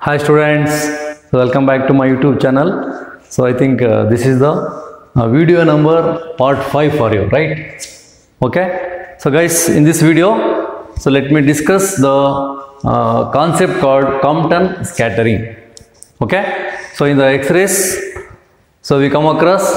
Hi students, welcome back to my YouTube channel. So I think this is the video number part 5 for you, right? Okay. So guys, in this video, so let me discuss the concept called Compton scattering. Okay. So in the X-rays, so we come across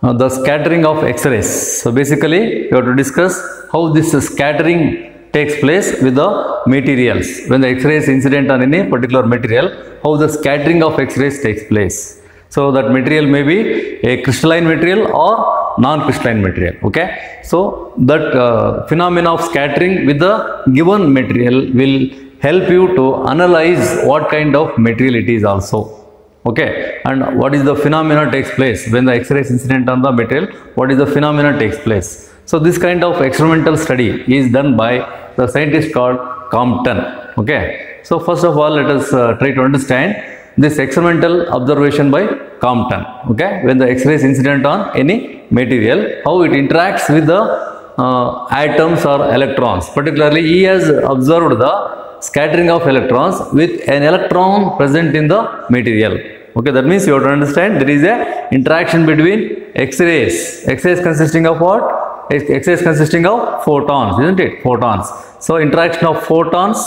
the scattering of X-rays. So basically, we have to discuss how this scattering takes place with the materials. When the X-ray is incident on any particular material, how the scattering of X-rays takes place. So that material may be a crystalline material or non-crystalline material. Okay. So that phenomena of scattering with the given material will help you to analyze what kind of material it is also. Okay, and what is the phenomena takes place when the X-ray is incident on the material, what is the phenomena takes place. So this kind of experimental study is done by the scientist called Compton. Okay, so first of all let us try to understand this experimental observation by Compton. Okay, when the X-ray is incident on any material, how it interacts with the atoms or electrons. Particularly he has observed the scattering of electrons with an electron present in the material. Okay, that means you have to understand there is a interaction between X-rays. X-rays consisting of what? X-rays consisting of photons, isn't it? Photons. So interaction of photons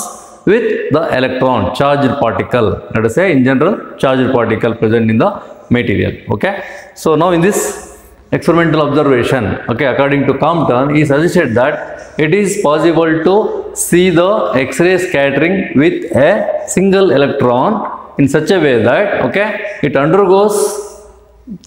with the electron, charged particle. Let us say in general, charged particle present in the material. Okay. So now in this experimental observation, okay, according to Compton, he suggested that it is possible to see the X-ray scattering with a single electron in such a way that, okay, it undergoes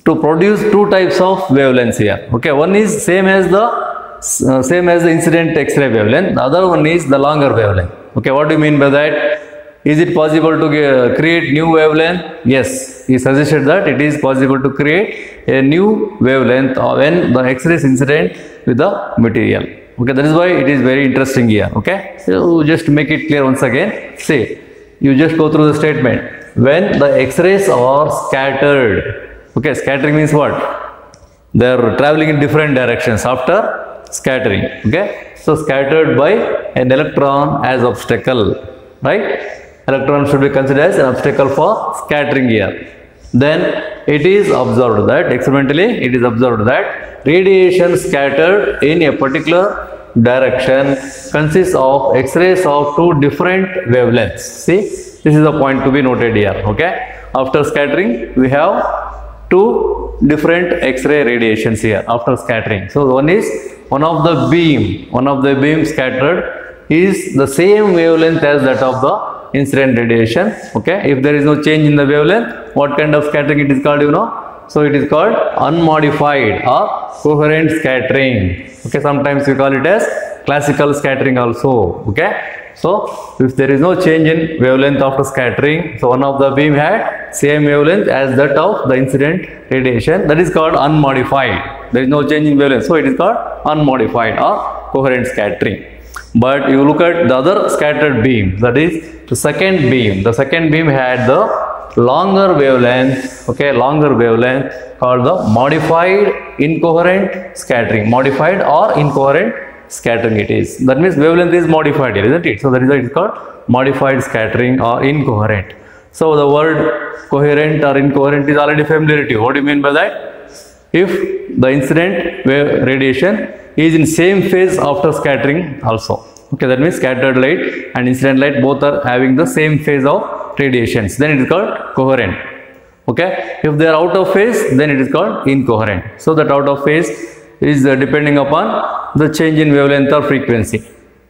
to produce two types of wavelengths here. Okay, one is same as the incident X-ray wavelength, the other one is the longer wavelength. Okay, what do you mean by that? Is it possible to create new wavelength? Yes, he suggested that it is possible to create a new wavelength when the X-ray is incident with the material. Okay, that is why it is very interesting here. Okay, so just to make it clear once again, say you just go through the statement. When the X-rays are scattered, okay, scattering means what? They are traveling in different directions after scattering. Okay, so scattered by an electron as obstacle, right? Electron should be considered as an obstacle for scattering here. Then it is observed that experimentally it is observed that radiation scattered in a particular direction consists of X-rays of two different wavelengths. See, this is the point to be noted here. Okay, after scattering we have two different X-ray radiations here after scattering. So one of the beam scattered is the same wavelength as that of the incident radiation. Okay, if there is no change in the wavelength, what kind of scattering it is called, you know? So it is called unmodified or coherent scattering. Okay, sometimes we call it as classical scattering also. Okay, so if there is no change in wavelength after scattering, so one of the beam had same wavelength as that of the incident radiation, that is called unmodified. There is no change in wavelength, so it is called unmodified or coherent scattering. But you look at the other scattered beam, that is the second beam. The second beam had the longer wavelength, okay, longer wavelength called the modified incoherent scattering. Modified or incoherent scattering it is. That means wavelength is modified here, isn't it? So that is why it is called modified scattering or incoherent. So the word coherent or incoherent is already familiar to you. What do you mean by that? If the incident wave radiation is in same phase after scattering also. Okay, that means scattered light and incident light both are having the same phase of radiations, then it is called coherent. Okay, if they are out of phase, then it is called incoherent. So that out of phase is depending upon the change in wavelength or frequency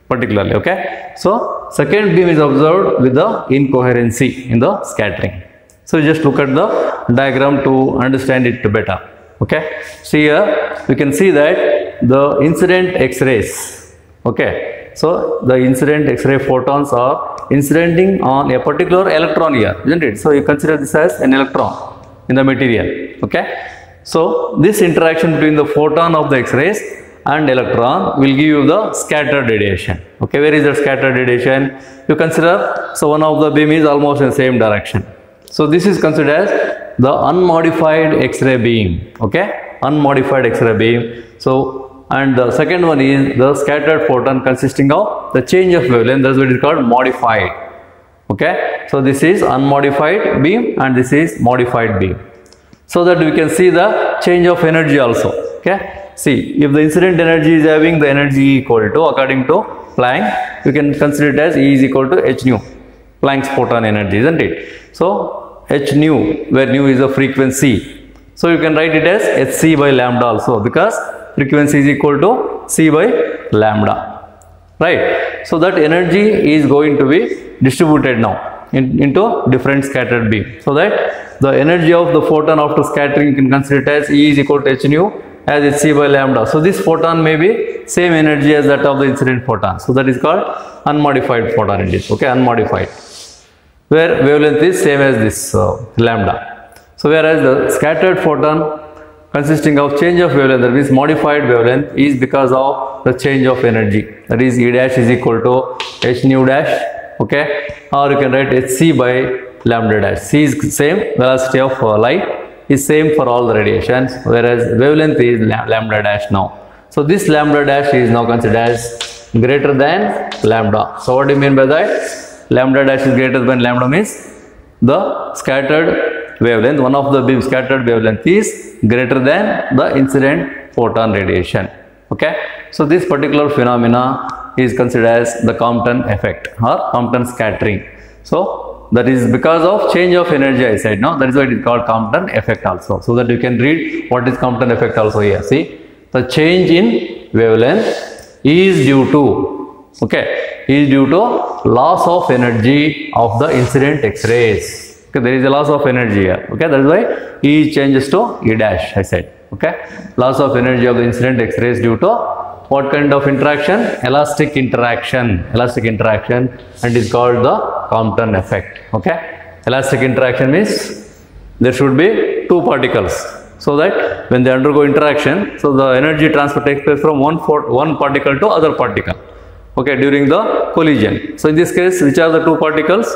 particularly. Okay, so second beam is observed with the incoherency in the scattering. So just look at the diagram to understand it better. Okay, so here we can see that the incident X-rays, okay, so the incident X-ray photons are incidenting on a particular electron here, isn't it? So you consider this as an electron in the material. Okay, so this interaction between the photon of the X-rays and electron will give you the scattered radiation. Okay, where is the scattered radiation? You consider, so one of the beam is almost in the same direction. So this is considered as the unmodified X-ray beam. Okay, unmodified X-ray beam. So and the second one is the scattered photon consisting of the change of wavelength, that's what is called modified. Okay, so this is unmodified beam and this is modified beam. So that we can see the change of energy also. Okay, see, if the incident energy is having the energy equal to, according to Planck, you can consider it as E is equal to h nu, Planck's photon energy, isn't it? So h nu, where nu is a frequency, so you can write it as hc by lambda also, because frequency is equal to c by lambda, right? So that energy is going to be distributed now into different scattered beam, so that the energy of the photon after scattering you can consider it as E is equal to h nu as hc by lambda. So this photon may be same energy as that of the incident photon, so that is called unmodified photon indeed. Okay, unmodified, where wavelength is same as this lambda. So whereas the scattered photon consisting of change of wavelength, that means modified wavelength, is because of the change of energy, that is E dash is equal to h nu dash. Okay, or you can write hc by lambda dash. C is same, velocity of light is same for all the radiations, whereas wavelength is lambda dash now. So this lambda dash is now considered as greater than lambda. So what do you mean by that? Lambda dash is greater than lambda means the scattered wavelength, one of the beam scattered wavelength is greater than the incident photon radiation. Okay, so this particular phenomena is considered as the Compton effect or Compton scattering. So that is because of change of energy, I said, no, that is why it is called Compton effect also. So that you can read what is Compton effect also here. See, the change in wavelength is due to, okay, is due to loss of energy of the incident X-rays. Okay, there is a loss of energy here. Okay, that is why E changes to E dash, I said. Okay, loss of energy of the incident X-rays due to what kind of interaction? Elastic interaction. Elastic interaction, and is called the Compton effect. Okay, elastic interaction means there should be two particles, so that when they undergo interaction, so the energy transfer takes place from one particle to other particle. Okay, during the collision. So in this case, which are the two particles?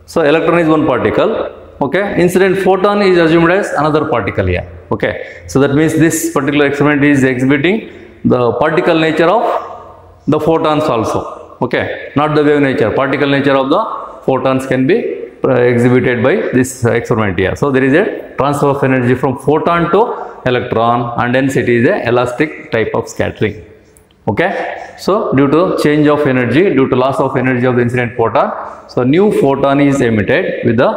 So electron is one particle. Okay, incident photon is assumed as another particle here. Okay, so that means this particular experiment is exhibiting the particle nature of the photons also. Okay, not the wave nature. Particle nature of the photons can be exhibited by this experiment here. So there is a transfer of energy from photon to electron, and hence it is a elastic type of scattering. Okay, so due to change of energy, due to loss of energy of the incident photon, so new photon is emitted with the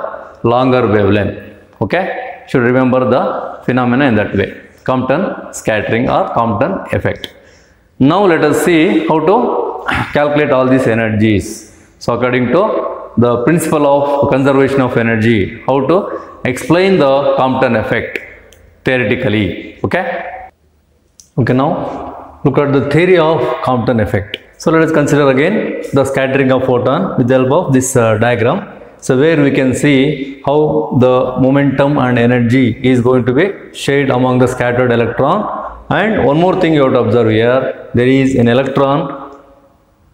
longer wavelength. Okay, should remember the phenomena in that way. Compton scattering or Compton effect. Now let us see how to calculate all these energies. So according to the principle of conservation of energy, how to explain the Compton effect theoretically. Okay. Okay, now look at the theory of Compton effect. So let us consider again the scattering of photon with the help of this diagram. So where we can see how the momentum and energy is going to be shared among the scattered electron. And one more thing you have to observe here, there is an electron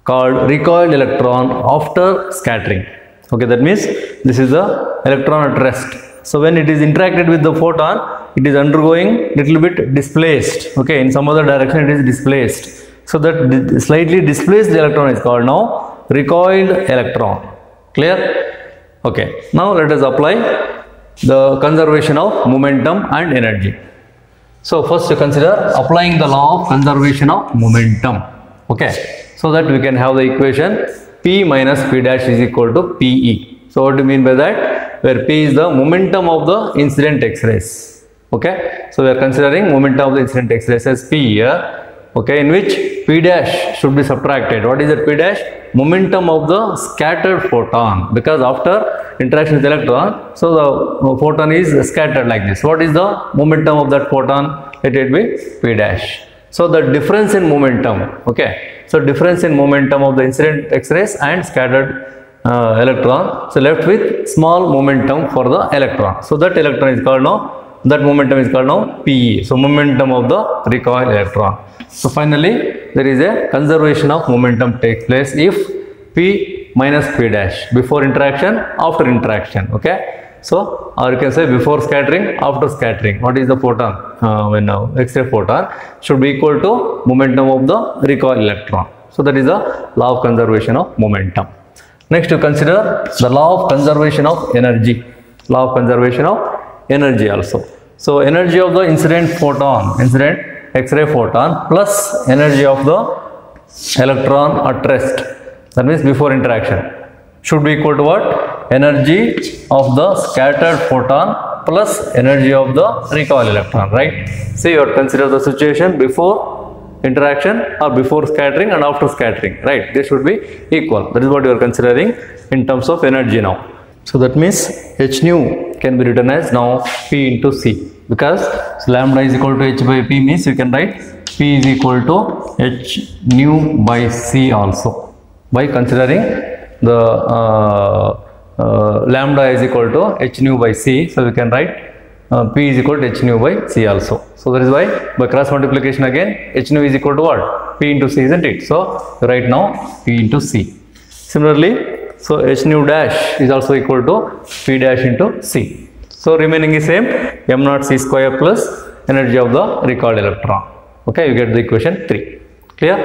called recoiled electron after scattering. Okay, that means this is the electron at rest. So when it is interacted with the photon, it is undergoing little bit displaced. Okay, in some other direction it is displaced. So that slightly displaced electron is called now recoiled electron. Clear? Okay, now let us apply the conservation of momentum and energy. So first you consider applying the law of conservation of momentum. Okay, so that we can have the equation P minus P dash is equal to PE. So what do you mean by that? Where P is the momentum of the incident X-rays. Okay, so we are considering momentum of the incident X-rays as P here. Okay, in which P dash should be subtracted. What is that P dash? Momentum of the scattered photon, because after interaction with electron, so the photon is scattered like this. What is the momentum of that photon? Let it be P dash. So the difference in momentum. Okay, so difference in momentum of the incident X-rays and scattered electron. So left with small momentum for the electron. So that electron is called now, that momentum is called now PE. So momentum of the recoil electron. So finally there is a conservation of momentum takes place if P minus P dash, before interaction, after interaction. Okay, so or you can say before scattering, after scattering. What is the photon? When X-ray photon should be equal to momentum of the recoil electron. So that is the law of conservation of momentum. Next, you consider the law of conservation of energy. Law of conservation of energy also. So, energy of the incident photon, incident X-ray photon plus energy of the electron at rest, that means before interaction, should be equal to what? Energy of the scattered photon plus energy of the recoil electron, right? See, you have to consider the situation before interaction or before scattering and after scattering, right? They should be equal. That is what you are considering in terms of energy now. So that means h nu can be written as now P into C, because lambda is equal to h by P means you can write P is equal to h nu by C also, by considering the lambda is equal to h nu by C. So we can write P is equal to h nu by C also. So that is why by cross multiplication again h nu is equal to what? P into C, isn't it? So right now P into C. Similarly, so h nu dash is also equal to P dash into C. So remaining is same, m naught C square plus energy of the recoiled electron. Okay, you get the equation 3. Clear?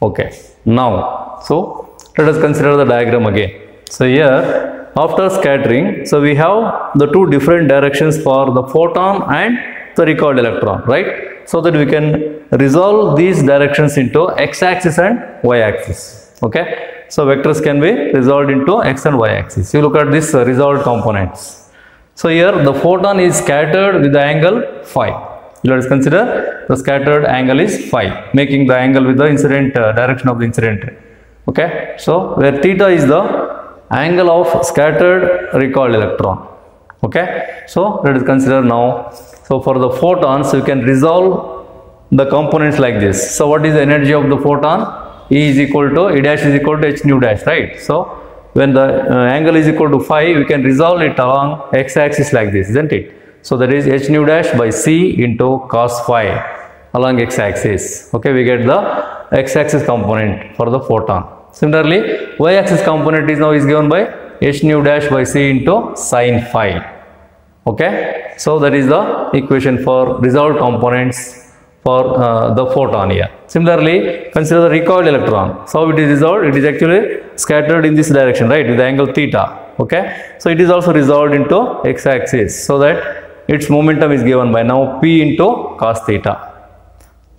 Okay. Now, so let us consider the diagram again. So here, after scattering, so we have the two different directions for the photon and the recoiled electron, right? So that we can resolve these directions into x-axis and y-axis. Okay. So vectors can be resolved into x and y axis. You look at this resolved components. So here the photon is scattered with the angle phi. Let us consider the scattered angle is phi, making the angle with the incident direction of the incident ray. Okay. So where theta is the angle of scattered recoiled electron. Okay. So let us consider now. So for the photons, you can resolve the components like this. So what is the energy of the photon? E is equal to, E dash is equal to h nu dash, right? So when the angle is equal to phi, we can resolve it along x-axis like this, isn't it? So that is h nu dash by C into cos phi along x-axis. Okay, we get the x-axis component for the photon. Similarly, y-axis component is now given by h nu dash by C into sin phi. Okay, so that is the equation for resolved components for the photon here. Similarly, consider the recoiled electron. So it is resolved, it is actually scattered in this direction, right, with the angle theta. Okay, so it is also resolved into x-axis, so that its momentum is given by now P into cos theta.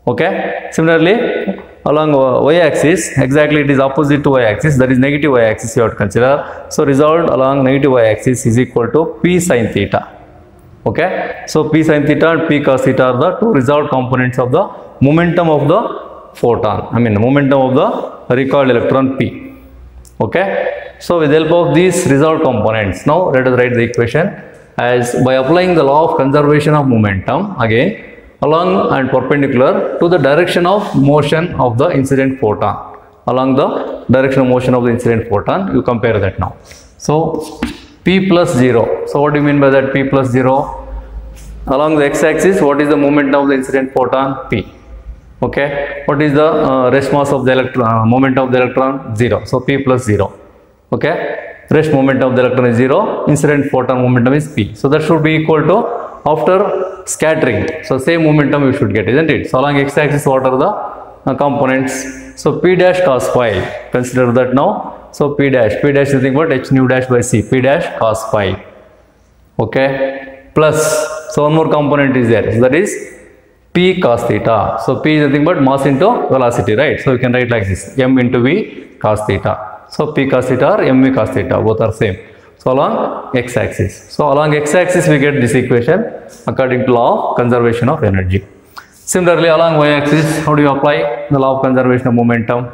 Okay, similarly along y-axis, exactly it is opposite to y-axis, that is negative y-axis you have to consider. So resolved along negative y-axis is equal to P sin theta. Okay, so P sin theta and P cos theta are the two resolved components of the momentum of the photon, momentum of the recoiled electron P. Okay, so with the help of these resolved components, now let us write the equation as by applying the law of conservation of momentum again along and perpendicular to the direction of motion of the incident photon. Along the direction of motion of the incident photon, you compare that now. So P plus 0. So what do you mean by that P plus 0? Along the x-axis, what is the momentum of the incident photon? P. Okay. What is the rest mass of the electron? Momentum of the electron? 0. So P plus 0. Okay. Rest momentum of the electron is 0. Incident photon momentum is P. So that should be equal to after scattering. So same momentum you should get, isn't it? So along x-axis, what are the components? So P dash cos phi. Consider that now. So P dash is nothing but h nu dash by C, P dash cos phi. Okay, plus, so one more component is there, so that is P cos theta. So P is nothing but mass into velocity, right? So you can write like this, m into V cos theta. So P cos theta or mv cos theta, both are same. So along x-axis. So along x-axis we get this equation according to law of conservation of energy. Similarly, along y-axis, how do you apply the law of conservation of momentum?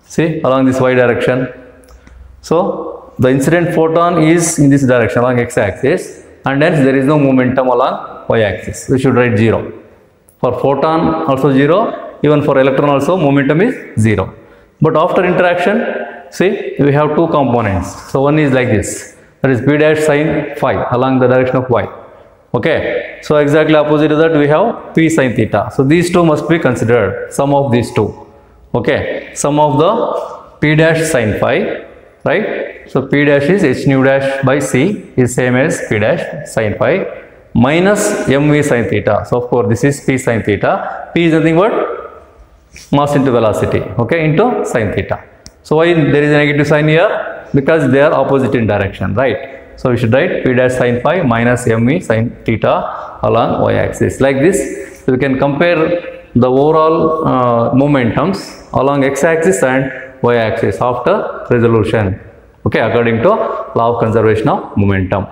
See, along this y direction. So the incident photon is in this direction along x-axis, and hence there is no momentum along y-axis. We should write 0. For photon also 0, even for electron also momentum is 0. But after interaction, see, we have two components. So one is like this, that is P dash sin phi along the direction of y. Okay, so exactly opposite to that we have P sin theta. So these two must be considered, sum of these two. Okay, sum of the P dash sin phi, right? So P dash is h nu dash by C is same as P dash sin phi minus mv sin theta. So of course this is P sin theta. P is nothing but mass into velocity, okay, into sin theta. So why there is a negative sign here? Because they are opposite in direction, right? So we should write P dash sine phi minus MV sine theta along y-axis. Like this, we can compare the overall momentums along x-axis and y-axis after resolution, okay, according to law of conservation of momentum.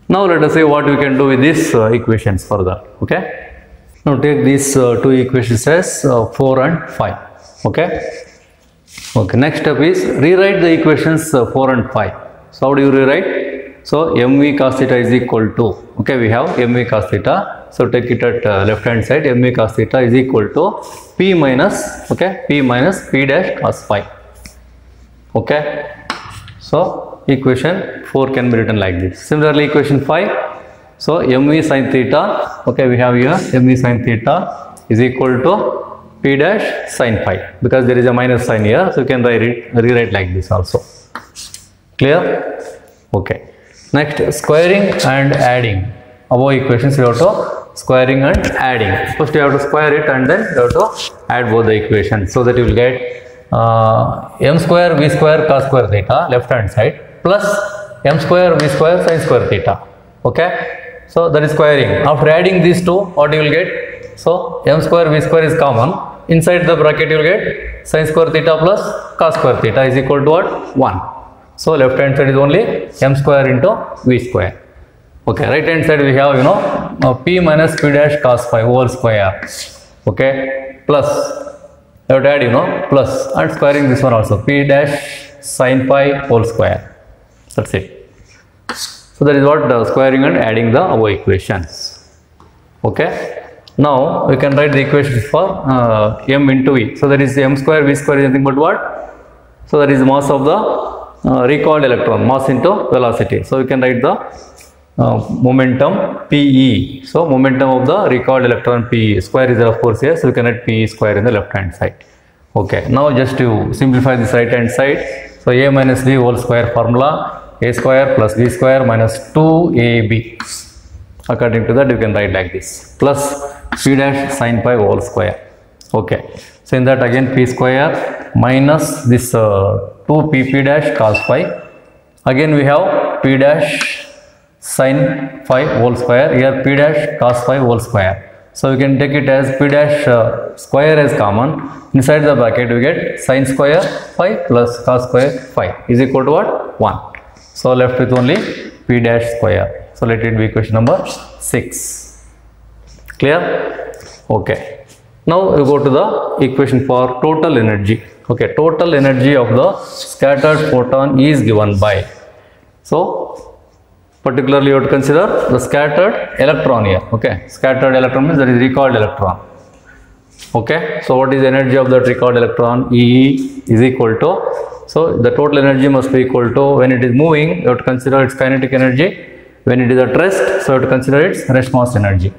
Now let us see what we can do with these equations further, okay. Now take these two equations as 4 and 5, okay. Okay, next step is rewrite the equations 4 and 5. So how do you rewrite? So mv cos theta is equal to, okay, we have mv cos theta. So take it at left hand side, mv cos theta is equal to p minus, okay, p minus p dash cos phi, okay. So equation 4 can be written like this. Similarly, equation 5, so mv sin theta, okay, we have here mv sin theta is equal to p dash sin phi, because there is a minus sign here, so you can rewrite like this also. Clear? Okay. Next, squaring and adding. Above equations you have to squaring and adding. First you have to square it and then you have to add both the equations, so that you will get m square v square cos square theta left hand side plus m square v square sin square theta, okay. So that is squaring. After adding these two, what you will get? So m square v square is common. Inside the bracket you will get sin square theta plus cos square theta is equal to what? 1. So left hand side is only m square into v square. Okay, right hand side we have, you know, p minus p dash cos phi whole square, okay, plus, you have to add, you know, plus, and squaring this one also, p dash sin phi whole square. That's it. So that is what squaring and adding the above equations. Okay. Now we can write the equations for m into v. So that is m square v square is nothing but what? So that is the mass of the recoiled electron, mass into velocity. So we can write the momentum Pe. So momentum of the recoiled electron Pe. Square is there of course here, so we can write Pe square in the left hand side. Okay, now just to simplify this right hand side, so a minus b whole square formula, a square plus b square minus 2ab. According to that you can write like this, plus p dash sin phi whole square. Okay, so in that again p square minus this 2pp dash cos phi. Again we have p dash sin phi whole square, here p dash cos phi whole square. So we can take it as p dash square as common. Inside the bracket we get sin square phi plus cos square phi is equal to what? 1. So left with only p dash square. So let it be equation number 6. Clear? Okay. Now we go to the equation for total energy. Okay, total energy of the scattered photon is given by. So particularly you have to consider the scattered electron here. Okay, scattered electron means that is recoiled electron. Okay, so what is the energy of that recoiled electron? E is equal to, so the total energy must be equal to, when it is moving you have to consider its kinetic energy, when it is at rest so you have to consider its rest mass energy,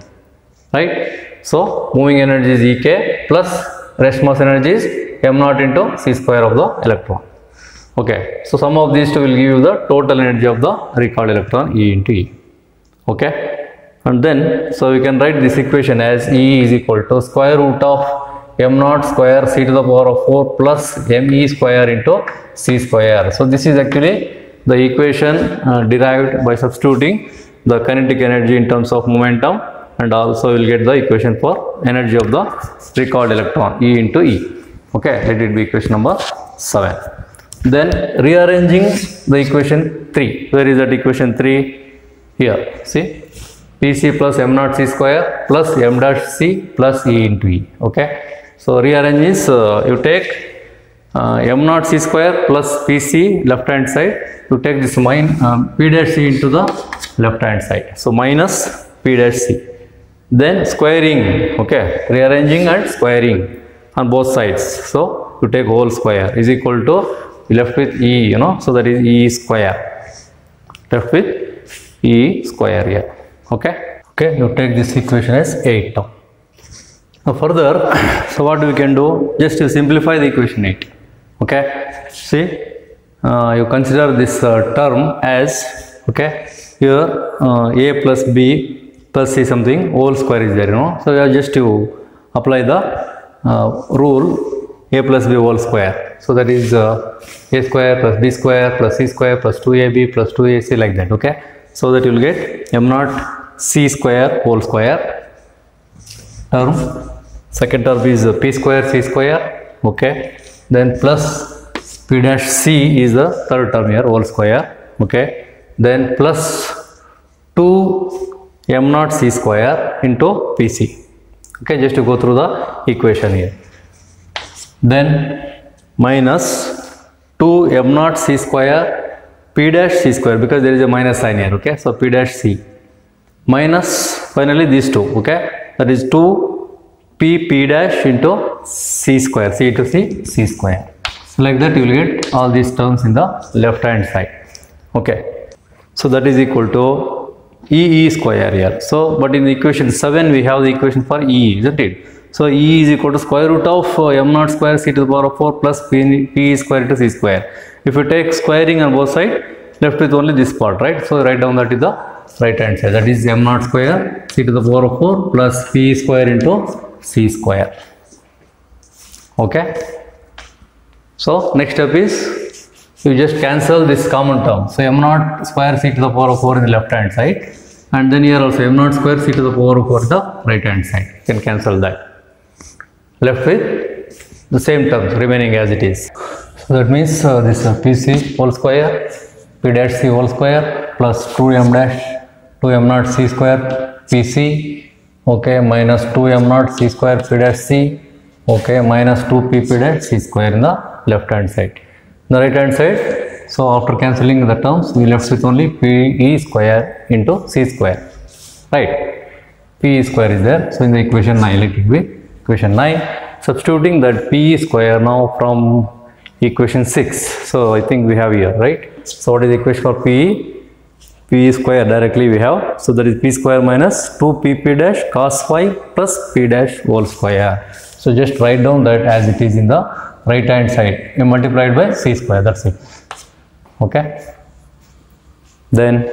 right? So moving energy is Ek plus rest mass energy is m0 into c square of the electron. Okay, so sum of these two will give you the total energy of the recoiled electron E into E. Okay, and then so we can write this equation as E is equal to square root of m0 square c to the power of 4 plus me square into c square. So this is actually the equation derived by substituting the kinetic energy in terms of momentum, and also we will get the equation for energy of the recoiled electron E into E. Okay, let it be equation number 7. Then rearranging the equation 3. Where is that equation 3? Here. See, Pc plus m0 c square plus m dash c plus E into E. Okay. So rearrange is you take m0 c square plus Pc left hand side. You take this p dash c into the left hand side. So minus p dash c. Then squaring. Okay. Rearranging and squaring on both sides. So you take whole square is equal to, left with E, you know, so that is E square, left with E square here. Okay, okay, you take this equation as 8 now. Now further, so what we can do, just to simplify the equation 8. Okay, see, you consider this term as, okay, here a plus b plus c something whole square is there, you know, so we have just to apply the rule a plus b whole square. So that is a square plus b square plus c square plus 2ab plus 2ac like that. Okay. So that you will get m naught c square whole square term. Second term is p square c square. Okay. Then plus p dash c is the third term here whole square. Okay. Then plus 2 m naught c square into pc. Okay, just to go through the equation here. Then minus 2 m naught c square p dash c square, because there is a minus sign here. Okay, so p dash c minus finally these two. Okay, that is 2 p dash into c square, c to c square. So like that you will get all these terms in the left hand side. Okay, so that is equal to E square here. So, but in equation 7 we have the equation for E, isn't it? So, E is equal to square root of m naught square c to the power of 4 plus p square into c square. If you take squaring on both sides, left with only this part, right? So, write down that is the right hand side. That is m naught square c to the power of 4 plus p square into c square. Okay. So, next step is you just cancel this common term. So, m naught square c to the power of 4 in the left hand side, and then here also m naught square c to the power of 4 the right hand side. You can cancel that. Left with the same terms remaining as it is. So, that means this pc whole square, p dash c whole square plus 2m naught c square pc, okay, minus 2m naught c square p dash c, okay, minus 2p dash c square in the left hand side. The right hand side, so after cancelling the terms we left with only p square into c square, right? P square is there. So in the equation 9, let it be equation 9, substituting that p square now from equation 6. So I think we have here, right? So what is the equation for p square directly we have, so that is p square minus 2p dash cos phi plus p dash whole square. So just write down that as it is in the right hand side, you multiplied by c square, that's it. Okay, then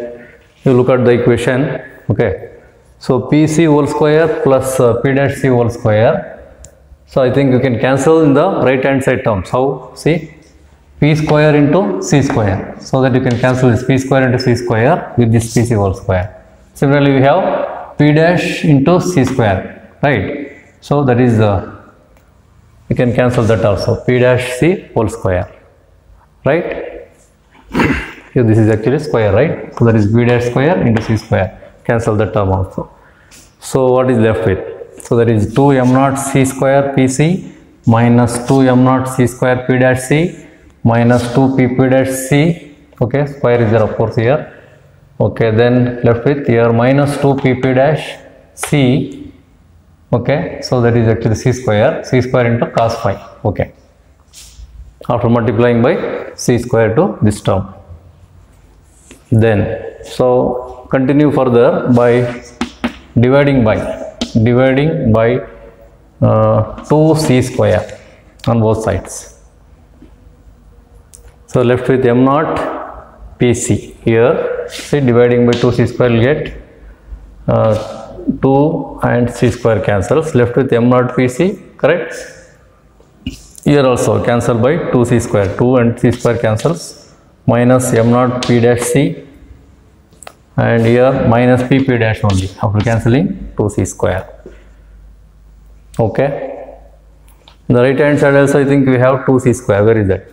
you look at the equation. Okay, so pc whole square plus p dash c whole square. So I think you can cancel in the right hand side terms. How? See, p square into c square, so that you can cancel this p square into c square with this pc whole square. Similarly we have p dash into c square, right? So that is you can cancel that also, p dash c whole square, right? Here this is actually square, right? So that is p dash square into c square. Cancel the term also. So what is left with? So that is 2 m naught c square pc minus 2 m naught c square p dash c minus 2p dash c. Okay, square is there of course here. Okay, then left with here minus 2p dash c. Okay, so that is actually c square into cos phi. Okay, after multiplying by c square to this term, then so continue further by dividing by 2c square on both sides. So left with m naught pc here, see, dividing by 2c square will get 2 and c square cancels, left with m naught pc, correct? Here also cancel by 2c square, 2 and c square cancels, minus m naught p dash c, and here minus p dash only after cancelling 2c square. Okay, the right hand side also I think we have 2c square. Where is that?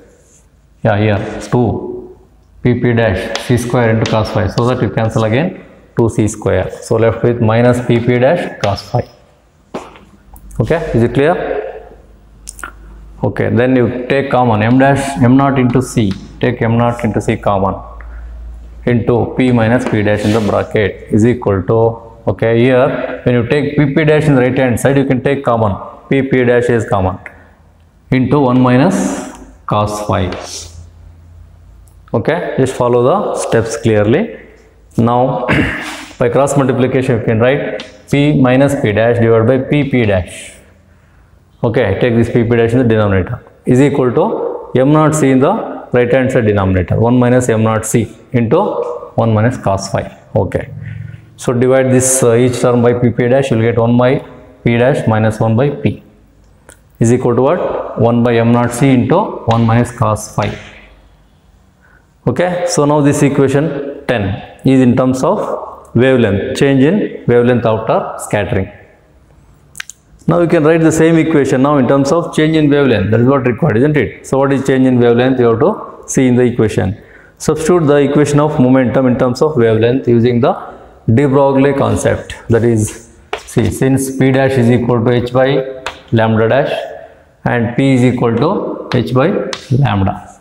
Yeah, here 2 p dash c square into cos phi, so that you cancel again 2c square. So left with minus p dash cos phi. Okay, is it clear? Okay, then you take common m naught into c, take m naught into c common, into p minus p dash in the bracket is equal to, okay, here when you take p dash in the right hand side you can take common, p dash is common, into 1 minus cos phi. Okay, just follow the steps clearly. Now by cross multiplication you can write p minus p dash divided by p dash. Okay, take this p dash in the denominator is equal to m naught c in the right hand side denominator, 1 minus m naught c into 1 minus cos phi. Okay, so divide this each term by p dash, you will get 1 by p dash minus 1 by p. is equal to what? 1 by m naught c into 1 minus cos phi. Okay, so now this equation 10 is in terms of wavelength, change in wavelength after scattering. Now you can write the same equation now in terms of change in wavelength. That is what required, isn't it? So what is change in wavelength? You have to see in the equation. Substitute the equation of momentum in terms of wavelength using the de Broglie concept. That is, see, since p dash is equal to h by lambda dash and p is equal to h by lambda.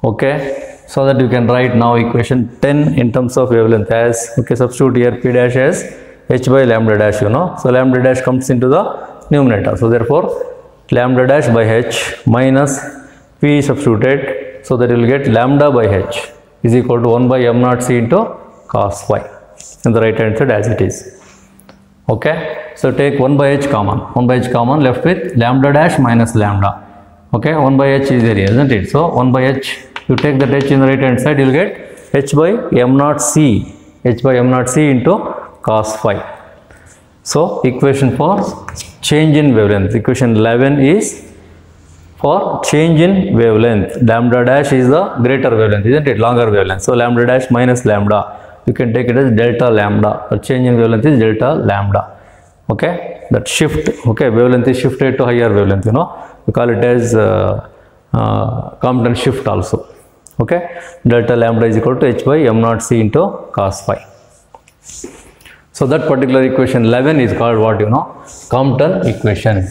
Okay, so that you can write now equation 10 in terms of wavelength as, okay, substitute here p dash as h by lambda dash, you know. So lambda dash comes into the numerator. So therefore, lambda dash by h minus p substituted. So that you will get lambda by h is equal to 1 by m naught c into cos phi. And the right hand side as it is. Okay. So take 1 by h common. 1 by h common, left with lambda dash minus lambda. Okay. 1 by h is there, isn't it? So 1 by h, you take that h in the right hand side, you will get h by m naught c. h by m naught c into cos phi. So equation for change in wavelength, equation 11 is for change in wavelength. Lambda dash is the greater wavelength, isn't it? Longer wavelength. So lambda dash minus lambda, you can take it as delta lambda. The change in wavelength is delta lambda. Okay, that shift, okay, wavelength is shifted to higher wavelength, you know, we call it as Compton shift also. Okay, delta lambda is equal to h by m naught c into cos phi. So that particular equation 11 is called what, you know, Compton equation.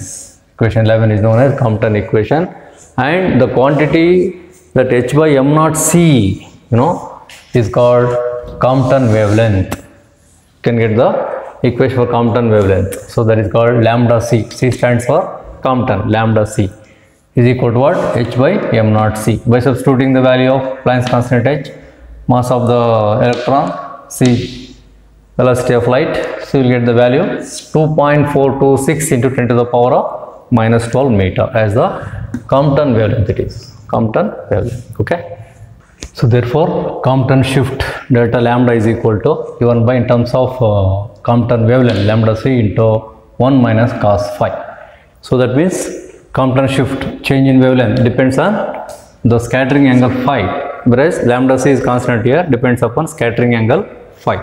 Equation 11 is known as Compton equation, and the quantity that h by m naught c, you know, is called Compton wavelength. You can get the equation for Compton wavelength. So that is called lambda c. C stands for Compton, lambda c is equal to what? H by m naught c. By substituting the value of Planck's constant h, mass of the electron, c, velocity of light, so you will get the value 2.426 into 10 to the power of minus 12 meter as the Compton wavelength it is. Compton wavelength. Okay. So therefore, Compton shift delta lambda is equal to, given by in terms of Compton wavelength, lambda c into 1 minus cos phi. So that means Compton shift, change in wavelength, depends on the scattering angle phi, whereas lambda c is constant here, depends upon scattering angle phi.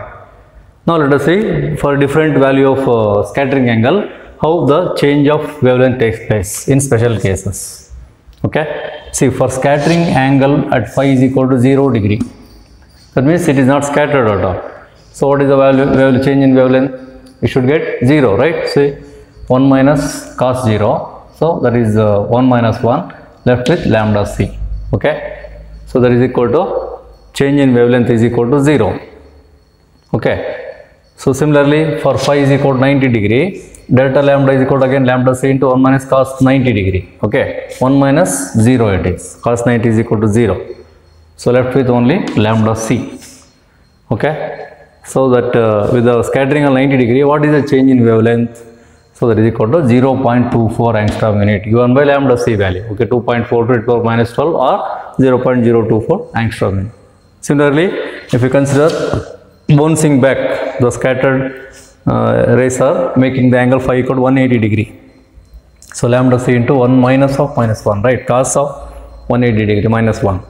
Now let us see for different value of scattering angle, how the change of wavelength takes place in special cases. Okay, see, for scattering angle at phi is equal to 0 degree, that means it is not scattered at all. So what is the value change in wavelength? We should get 0, right? See, 1 minus cos 0, so that is 1 minus 1, left with lambda c. Okay, so that is equal to change in wavelength is equal to 0. Okay, so similarly for phi is equal to 90 degree, delta lambda is equal to again lambda c into 1 minus cos 90 degree. Okay, 1 minus 0 it is, cos 90 is equal to 0. So left with only lambda c. Okay, so that with the scattering on 90 degree, what is the change in wavelength? So that is equal to 0.24 angstrom unit given by lambda c value. Okay, 2.4 to the power minus 12 or 0.024 angstrom unit. Similarly, if you consider bouncing back, the scattered rays are making the angle phi equal to 180 degree. So lambda c into 1 minus of minus 1, right? Cos of 180 degree minus 1.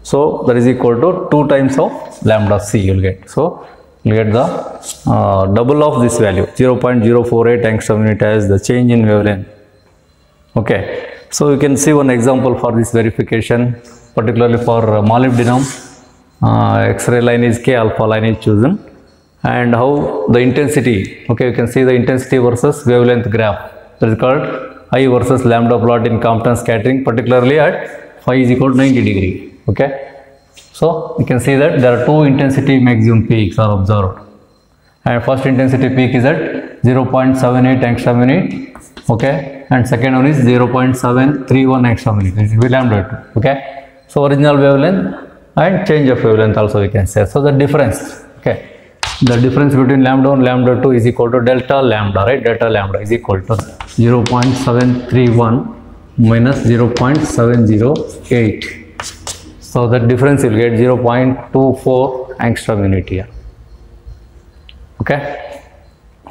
So that is equal to 2 times of lambda c you will get. So you will get the double of this value, 0.048 angstrom unit as the change in wavelength. Okay, so you can see one example for this verification, particularly for molybdenum. X-ray line is K alpha line is chosen, and how the intensity, okay, you can see the intensity versus wavelength graph, that is called I versus lambda plot in Compton scattering, particularly at phi is equal to 90 degree. Okay, so you can see that there are two intensity maximum peaks are observed, and first intensity peak is at 0.78 angstrom unit, okay, and second one is 0.731 angstrom unit, it will be lambda 2. Okay, so original wavelength and change of wavelength also we can say. So the difference, okay, the difference between lambda 1 and lambda 2 is equal to delta lambda, right? Delta lambda is equal to 0.731 minus 0.708. So the difference you will get 0.24 angstrom unit here. Okay,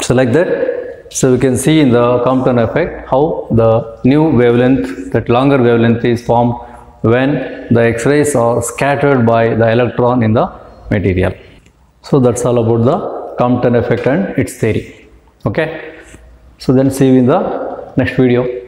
so like that So we can see in the Compton effect how the new wavelength, that longer wavelength, is formed when the X-rays are scattered by the electron in the material. So that's all about the Compton effect and its theory. Okay. So then see you in the next video.